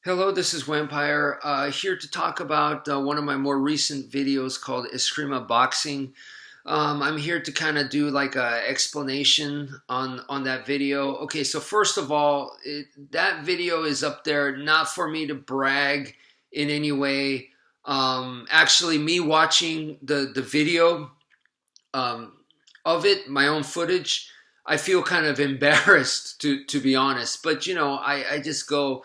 Hello, this is wmpyr, here to talk about one of my more recent videos called Escrima Boxing. I'm here to kind of do like a explanation on that video. Okay, so first of all, that video is up there not for me to brag in any way. Actually, me watching the video um, of it, my own footage, I feel kind of embarrassed to be honest. But you know, I just go,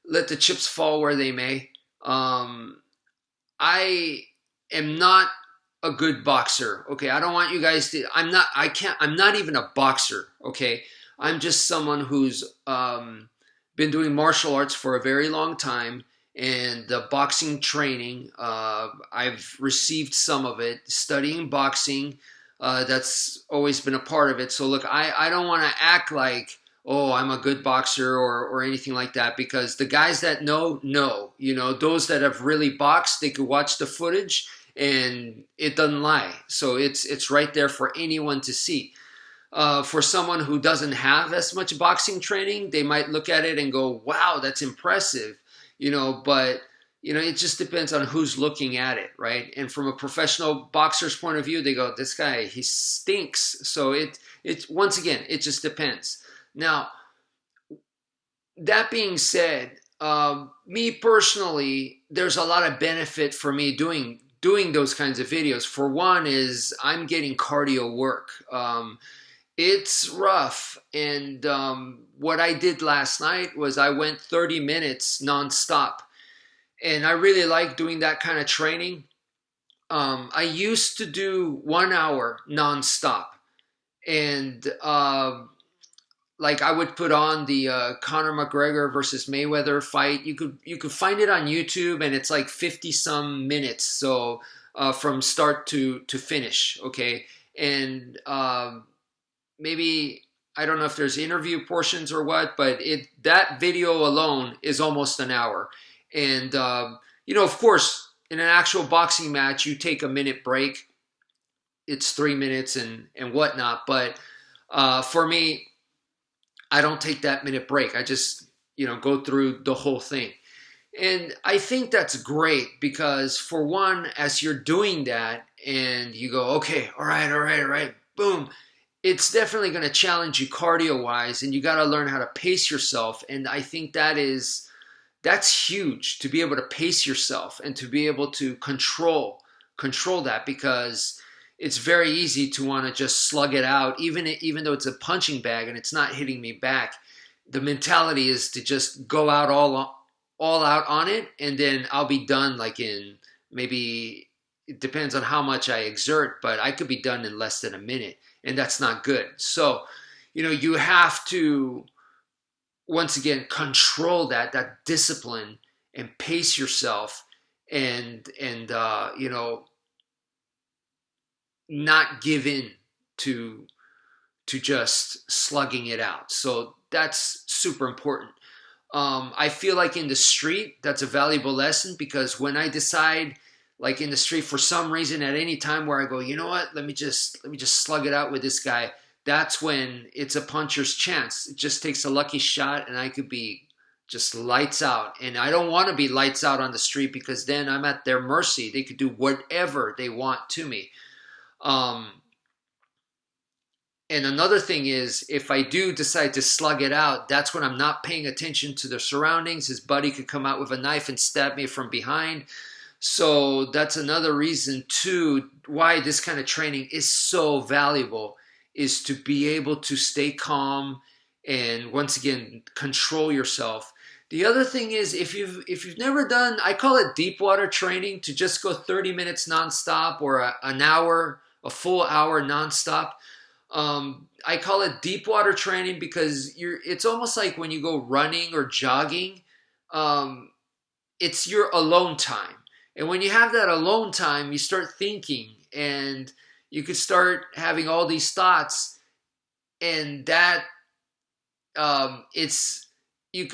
let the chips fall where they may. I am not a good boxer. Okay, I don't want you guys to. I'm not even a boxer. Okay, I'm just someone who's been doing martial arts for a very long time, and the boxing training. I've received some of it, studying boxing. That's always been a part of it. So look, I don't want to act like, oh, I'm a good boxer or anything like that, because the guys that know, you know, those that have really boxed, they could watch the footage and it doesn't lie. So it's right there for anyone to see. For someone who doesn't have as much boxing training, they might look at it and go, wow, that's impressive, you know, but you know, it just depends on who's looking at it, right? And from a professional boxer's point of view, they go, this guy, he stinks. So it once again, it just depends. Now, that being said, me personally, there's a lot of benefit for me doing those kinds of videos. For one is I'm getting cardio work. It's rough, and what I did last night was I went 30 minutes nonstop, and I really like doing that kind of training. I used to do 1 hour nonstop, and like I would put on the Conor McGregor versus Mayweather fight. You could find it on YouTube, and it's like 50 some minutes. So from start to finish, okay. And maybe I don't know if there's interview portions or what, but that video alone is almost an hour. And you know, of course, in an actual boxing match, you take a minute break. It's 3 minutes and whatnot. But for me, I don't take that minute break. I just, you know, go through the whole thing. And I think that's great because, for one, as you're doing that and you go, okay, all right, boom, it's definitely going to challenge you cardio-wise, and you got to learn how to pace yourself. And I think that's huge, to be able to pace yourself and to be able to control that, because it's very easy to want to just slug it out, even though it's a punching bag and it's not hitting me back. The mentality is to just go out all out on it, and then I'll be done like in, maybe, it depends on how much I exert, but I could be done in less than a minute, and that's not good. So, you know, you have to, once again, control that discipline and pace yourself, and you know, not give in to just slugging it out. So that's super important. I feel like in the street, that's a valuable lesson, because when I decide, like in the street, for some reason at any time where I go, you know what, let me just slug it out with this guy, that's when it's a puncher's chance. It just takes a lucky shot and I could be just lights out. And I don't want to be lights out on the street, because then I'm at their mercy. They could do whatever they want to me. And another thing is, if I do decide to slug it out, that's when I'm not paying attention to the surroundings. His buddy could come out with a knife and stab me from behind. So that's another reason too why this kind of training is so valuable, is to be able to stay calm and, once again, control yourself. The other thing is, if you've never done, I call it deep water training, to just go 30 minutes nonstop, or an hour, a full hour nonstop. I call it deep water training because it's almost like when you go running or jogging, it's your alone time. And when you have that alone time, you start thinking, and you could start having all these thoughts, and that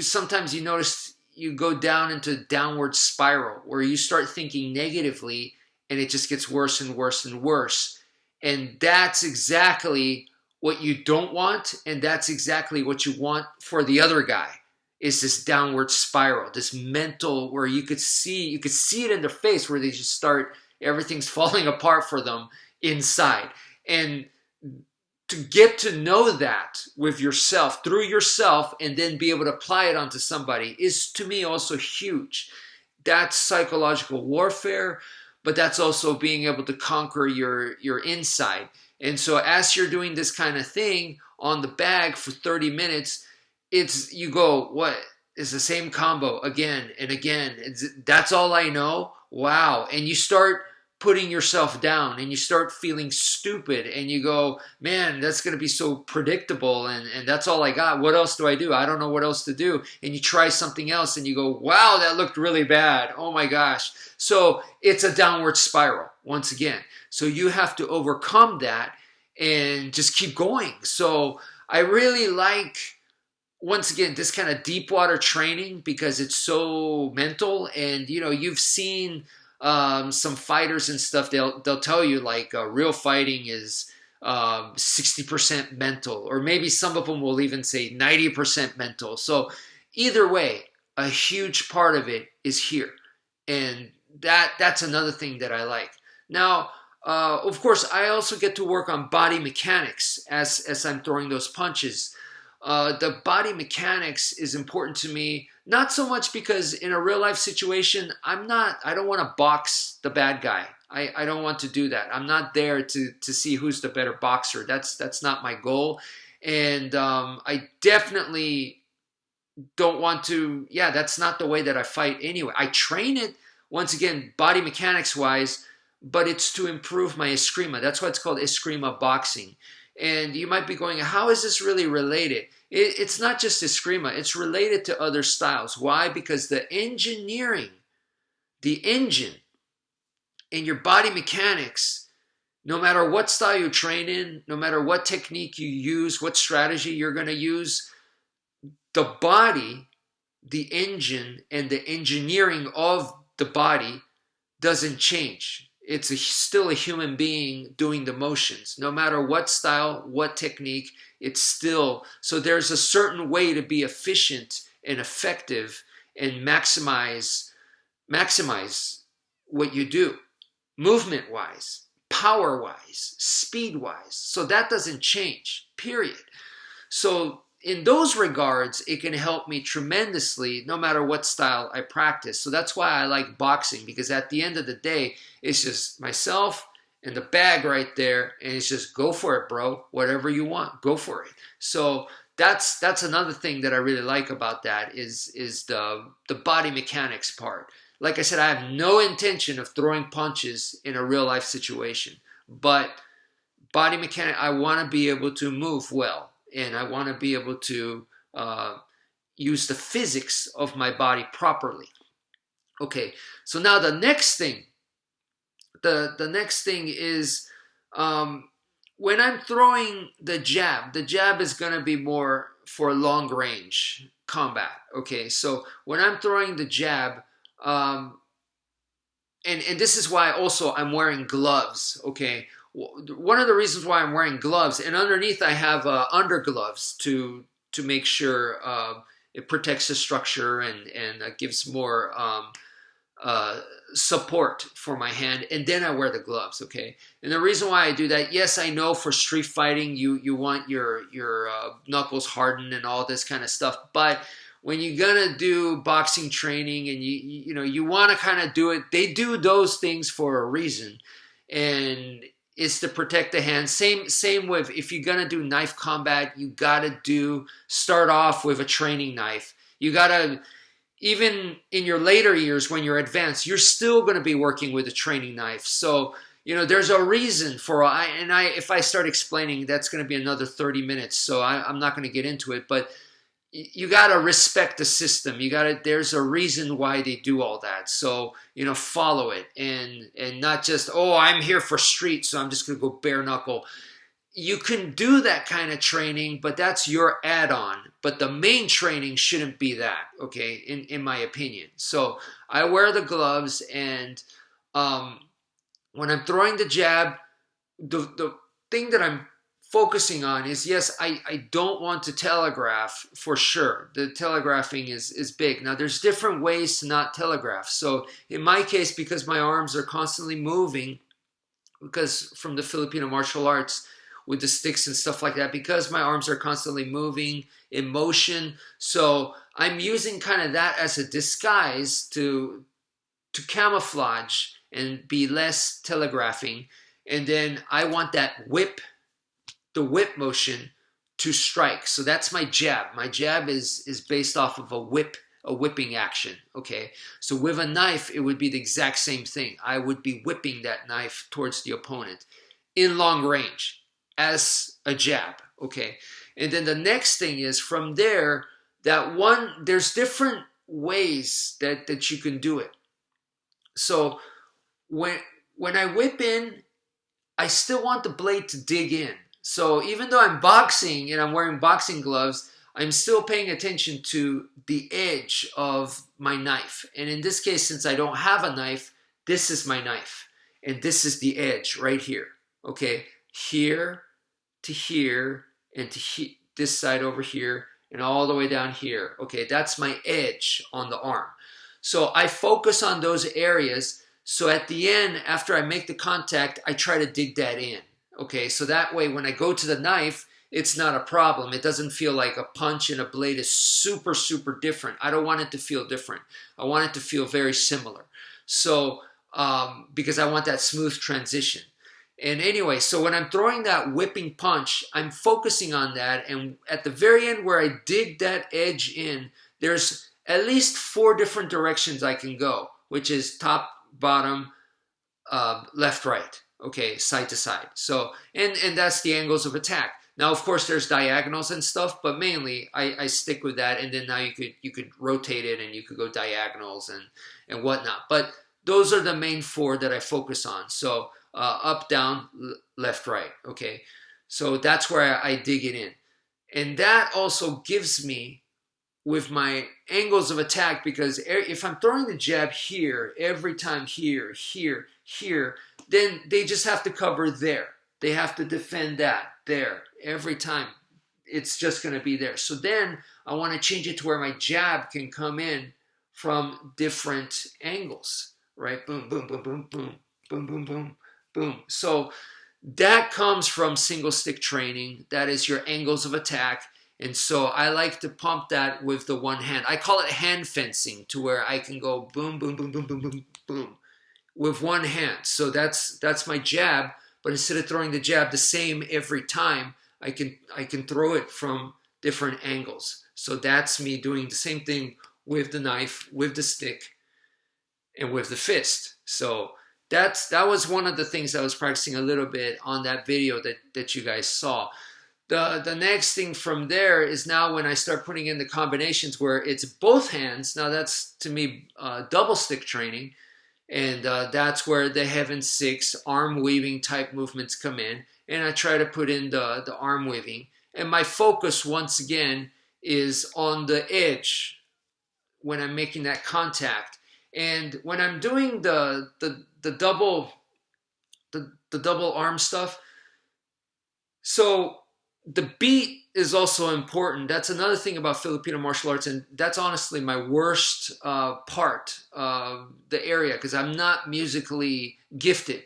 sometimes you notice you go down into a downward spiral where you start thinking negatively, and it just gets worse and worse and worse. And that's exactly what you don't want, and that's exactly what you want for the other guy. is this downward spiral, this mental where you could see it in their face where they just start, everything's falling apart for them inside. And to get to know that with yourself, through yourself, and then be able to apply it onto somebody is, to me, also huge. That's psychological warfare, but that's also being able to conquer your inside. And so as you're doing this kind of thing on the bag for 30 minutes, you go, what is the same combo again and again? That's all I know? Wow. And you start putting yourself down and you start feeling stupid and you go, man, that's going to be so predictable and that's all I got. What else do? I don't know what else to do. And you try something else and you go, wow, that looked really bad. Oh my gosh. So it's a downward spiral once again. So you have to overcome that and just keep going. So I really like, once again, this kind of deep water training because it's so mental. And, you've seen some fighters and stuff, they'll tell you like real fighting is 60% mental, or maybe some of them will even say 90% mental. So either way, a huge part of it is here. And that's another thing that I like. Now, of course, I also get to work on body mechanics as I'm throwing those punches. The body mechanics is important to me, not so much because in a real life situation, I don't want to box the bad guy. I don't want to do that. I'm not there to see who's the better boxer. That's not my goal. And I definitely don't want to, that's not the way that I fight anyway. I train it, once again, body mechanics wise, but it's to improve my Escrima. That's why it's called Escrima Boxing. And you might be going, how is this really related? It's not just Escrima. It's related to other styles. Why? Because the engineering, the engine in your body mechanics, no matter what style you train in, no matter what technique you use, what strategy you're going to use, the body, the engine, and the engineering of the body doesn't change. It's still a human being doing the motions. No matter what style, what technique, it's still. So there's a certain way to be efficient and effective and maximize what you do. Movement-wise, power-wise, speed-wise. So that doesn't change, period. So in those regards, it can help me tremendously no matter what style I practice. So that's why I like boxing, because at the end of the day, it's just myself and the bag right there, and it's just go for it, bro. Whatever you want, go for it. So that's another thing that I really like about that is the body mechanics part. Like I said, I have no intention of throwing punches in a real life situation, but body mechanic, I want to be able to move well. And I want to be able to use the physics of my body properly. Okay, so now the next thing is when I'm throwing the jab is going to be more for long range combat. Okay, so when I'm throwing the jab, and this is why also I'm wearing gloves. Okay. One of the reasons why I'm wearing gloves, and underneath I have undergloves to make sure it protects the structure and gives more support for my hand, and then I wear the gloves, okay? And the reason why I do that, yes, I know for street fighting you want your knuckles hardened and all this kind of stuff, but when you're gonna do boxing training and you want to kind of do it, they do those things for a reason, and it's to protect the hand. Same with if you're gonna do knife combat, you gotta start off with a training knife. You gotta, even in your later years when you're advanced, you're still gonna be working with a training knife. So there's a reason for if I start explaining, that's gonna be another 30 minutes. So I'm not gonna get into it, but you got to respect the system. There's a reason why they do all that. So, follow it and not just, I'm here for street, so I'm just going to go bare knuckle. You can do that kind of training, but that's your add-on. But the main training shouldn't be that, okay, in my opinion. So I wear the gloves, and when I'm throwing the jab, the thing that I'm focusing on is, yes, I don't want to telegraph for sure. The telegraphing is big. Now, there's different ways to not telegraph. So in my case, because my arms are constantly moving, because from the Filipino martial arts with the sticks and stuff like that, because my arms are constantly moving in motion, so I'm using kind of that as a disguise to camouflage and be less telegraphing. And then I want that whip, the whip motion to strike. So that's my jab. My jab is based off of a whipping action. Okay. So with a knife, it would be the exact same thing. I would be whipping that knife towards the opponent in long range as a jab. Okay. And then the next thing is from there, there's different ways that you can do it. So when I whip in, I still want the blade to dig in. So even though I'm boxing and I'm wearing boxing gloves, I'm still paying attention to the edge of my knife. And in this case, since I don't have a knife, this is my knife. And this is the edge right here. Okay, here to here and to this side over here and all the way down here. Okay, that's my edge on the arm. So I focus on those areas. So at the end, after I make the contact, I try to dig that in. Okay, so that way when I go to the knife, it's not a problem. It doesn't feel like a punch and a blade is super, super different. I don't want it to feel different. I want it to feel very similar. So, because I want that smooth transition. And anyway, so when I'm throwing that whipping punch, I'm focusing on that. And at the very end where I dig that edge in, there's at least 4 different directions I can go, which is top, bottom, left, right. Okay, side to side. So, and that's the angles of attack. Now, of course, there's diagonals and stuff, but mainly I stick with that. And then now you could rotate it and you could go diagonals and whatnot. But those are the main 4 that I focus on. So up, down, left, right. Okay, so that's where I dig it in. And that also gives me, with my angles of attack, because if I'm throwing the jab here, every time here, here, here, then they just have to cover there. They have to defend that there every time. It's just going to be there. So then I want to change it to where my jab can come in from different angles, right? Boom, boom, boom, boom, boom, boom, boom, boom, boom. So that comes from single stick training. That is your angles of attack. And so I like to pump that with the one hand. I call it hand fencing, to where I can go boom, boom, boom, boom, boom, boom, boom with one hand. So that's my jab. But instead of throwing the jab the same every time, I can throw it from different angles. So that's me doing the same thing with the knife, with the stick, and with the fist. So that was one of the things I was practicing a little bit on that video that you guys saw. The next thing from there is now when I start putting in the combinations where it's both hands. Now that's, to me, double stick training. And that's where the heaven 6 arm weaving type movements come in. And I try to put in the arm weaving. And my focus, once again, is on the edge when I'm making that contact. And when I'm doing the double arm stuff, so the beat is also important. That's another thing about Filipino martial arts, and that's honestly my worst part of the area, because I'm not musically gifted.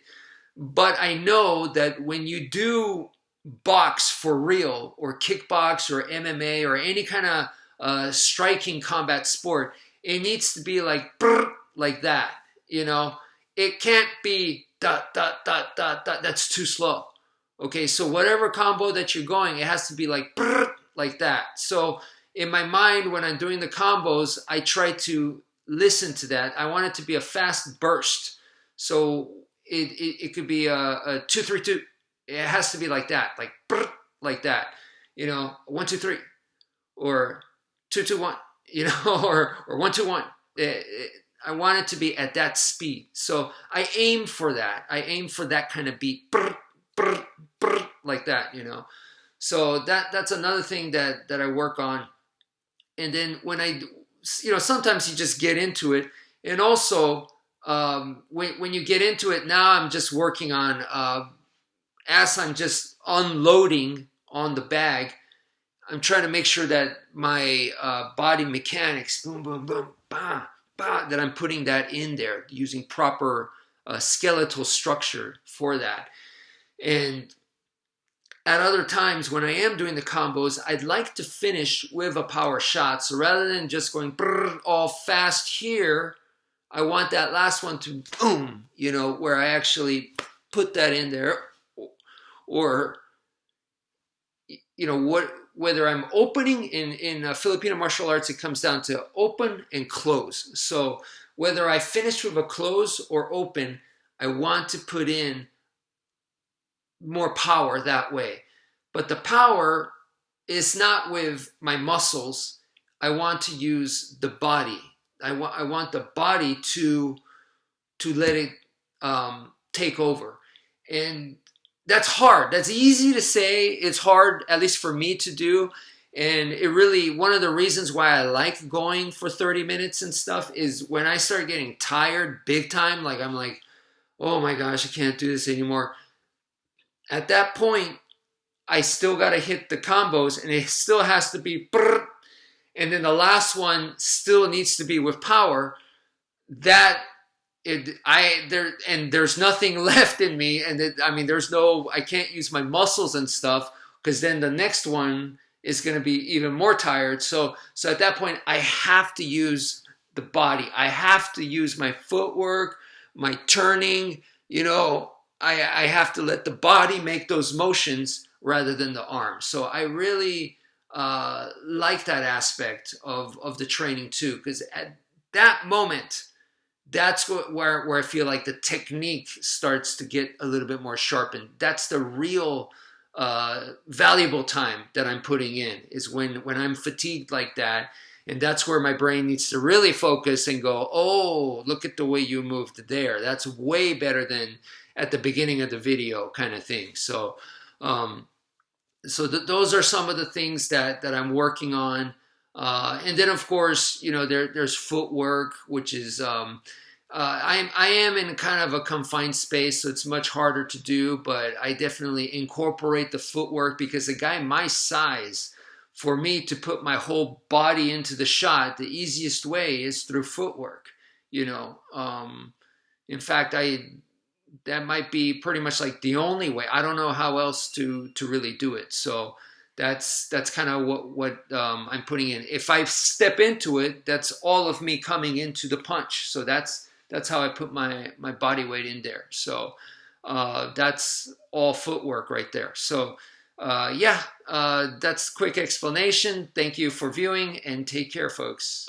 But I know that when you do box for real, or kickbox, or MMA, or any kind of striking combat sport, it needs to be like that. You know, it can't be dot dot dot dot dot. That's too slow. Okay, so whatever combo that you're going, it has to be like that. So in my mind, when I'm doing the combos, I try to listen to that. I want it to be a fast burst. So it could be a 2-3-2. It has to be like that, like that. You know, 1-2-3, or 2-2-1. You know, or 1-2-1. I want it to be at that speed. So I aim for that. I aim for that kind of beat. Like that, you know. So that's another thing that I work on. And then when sometimes you just get into it. And also, when you get into it, now I'm just working on, as I'm just unloading on the bag, I'm trying to make sure that my body mechanics, boom, boom, boom, bah, bah, that I'm putting that in there using proper skeletal structure for that. And at other times when I am doing the combos, I'd like to finish with a power shot. So rather than just going all fast here, I want that last one to boom, where I actually put that in there. Or, whether I'm opening in Filipino martial arts, it comes down to open and close. So whether I finish with a close or open, I want to put in more power that way. But the power is not with my muscles. I want to use the body. I want the body to let it take over. And that's hard. That's easy to say. It's hard, at least for me to do. And it really, one of the reasons why I like going for 30 minutes and stuff is when I start getting tired big time, like I'm like, oh my gosh, I can't do this anymore. At that point, I still got to hit the combos, and it still has to be, and then the last one still needs to be with power. There's nothing left in me, and I can't use my muscles and stuff, because then the next one is going to be even more tired. So at that point, I have to use the body. I have to use my footwork, my turning. I have to let the body make those motions rather than the arms. So I really like that aspect of the training too, because at that moment, that's where I feel like the technique starts to get a little bit more sharpened. That's the real valuable time that I'm putting in, is when I'm fatigued like that. And that's where my brain needs to really focus and go, oh, look at the way you moved there. That's way better than at the beginning of the video kind of thing. So those are some of the things that I'm working on. And then, of course, there's footwork, which is I am in kind of a confined space, so it's much harder to do, but I definitely incorporate the footwork, because a guy my size, for me to put my whole body into the shot, the easiest way is through footwork. In fact, that might be pretty much like the only way. I don't know how else to really do it. So that's kind of what I'm putting in. If I step into it, that's all of me coming into the punch. So that's how I put my body weight in there. So that's all footwork right there. So that's quick explanation. Thank you for viewing, and take care, folks.